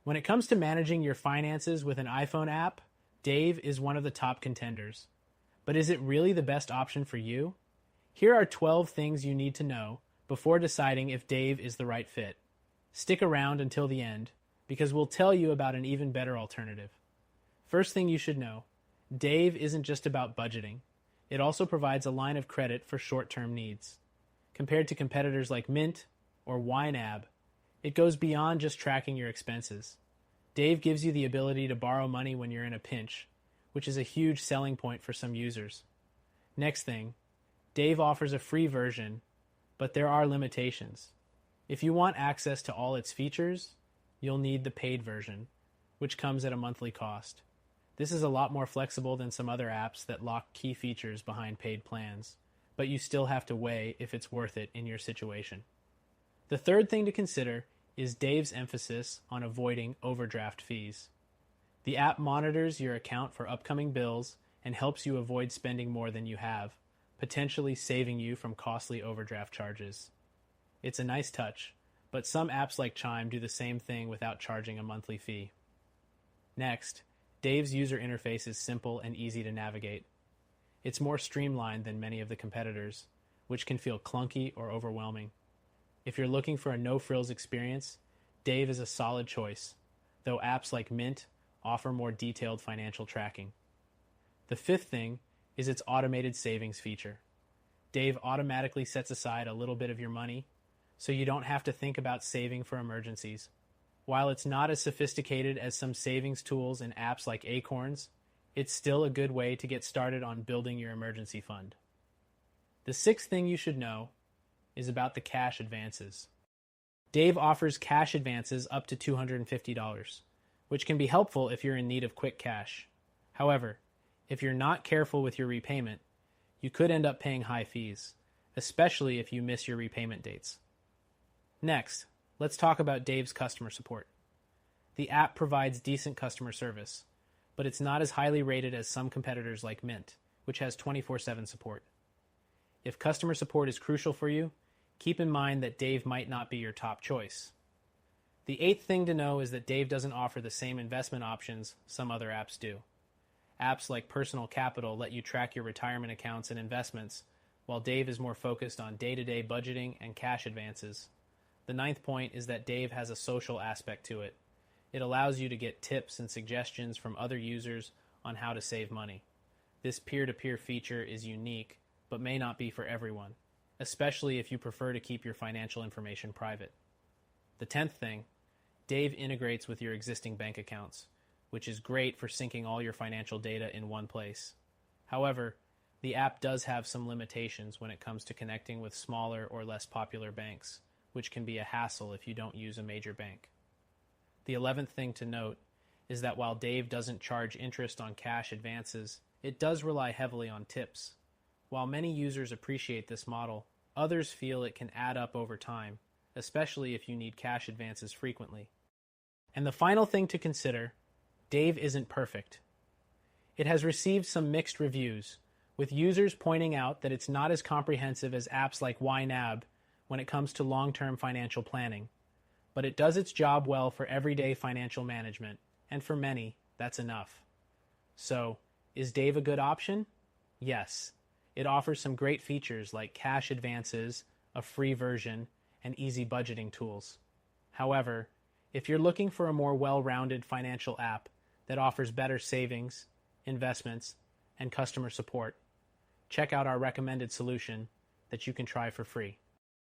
When it comes to managing your finances with an iPhone app, Dave is one of the top contenders. But is it really the best option for you? Here are 12 things you need to know before deciding if Dave is the right fit. Stick around until the end, because we'll tell you about an even better alternative. First thing you should know, Dave isn't just about budgeting. It also provides a line of credit for short-term needs. Compared to competitors like Mint or YNAB, it goes beyond just tracking your expenses. Dave gives you the ability to borrow money when you're in a pinch, which is a huge selling point for some users. Next thing, Dave offers a free version, but there are limitations. If you want access to all its features, you'll need the paid version, which comes at a monthly cost. This is a lot more flexible than some other apps that lock key features behind paid plans, but you still have to weigh if it's worth it in your situation. The third thing to consider is Dave's emphasis on avoiding overdraft fees. The app monitors your account for upcoming bills and helps you avoid spending more than you have, potentially saving you from costly overdraft charges. It's a nice touch, but some apps like Chime do the same thing without charging a monthly fee. Next, Dave's user interface is simple and easy to navigate. It's more streamlined than many of the competitors, which can feel clunky or overwhelming. If you're looking for a no-frills experience, Dave is a solid choice, though apps like Mint offer more detailed financial tracking. The fifth thing is its automated savings feature. Dave automatically sets aside a little bit of your money, so you don't have to think about saving for emergencies. While it's not as sophisticated as some savings tools and apps like Acorns, it's still a good way to get started on building your emergency fund. The sixth thing you should know is about the cash advances. Dave offers cash advances up to $250, which can be helpful if you're in need of quick cash. However, if you're not careful with your repayment, you could end up paying high fees, especially if you miss your repayment dates. Next, let's talk about Dave's customer support. The app provides decent customer service, but it's not as highly rated as some competitors like Mint, which has 24/7 support. If customer support is crucial for you, keep in mind that Dave might not be your top choice. The eighth thing to know is that Dave doesn't offer the same investment options some other apps do. Apps like Personal Capital let you track your retirement accounts and investments, while Dave is more focused on day-to-day budgeting and cash advances. The ninth point is that Dave has a social aspect to it. It allows you to get tips and suggestions from other users on how to save money. This peer-to-peer feature is unique, but may not be for everyone, especially if you prefer to keep your financial information private. The 10th thing, Dave integrates with your existing bank accounts, which is great for syncing all your financial data in one place. However, the app does have some limitations when it comes to connecting with smaller or less popular banks, which can be a hassle if you don't use a major bank. The 11th thing to note is that while Dave doesn't charge interest on cash advances, it does rely heavily on tips. While many users appreciate this model, others feel it can add up over time, especially if you need cash advances frequently. And the final thing to consider, Dave isn't perfect. It has received some mixed reviews, with users pointing out that it's not as comprehensive as apps like YNAB when it comes to long-term financial planning. But it does its job well for everyday financial management, and for many, that's enough. So, is Dave a good option? Yes. It offers some great features like cash advances, a free version, and easy budgeting tools. However, if you're looking for a more well-rounded financial app that offers better savings, investments, and customer support, check out our recommended solution that you can try for free.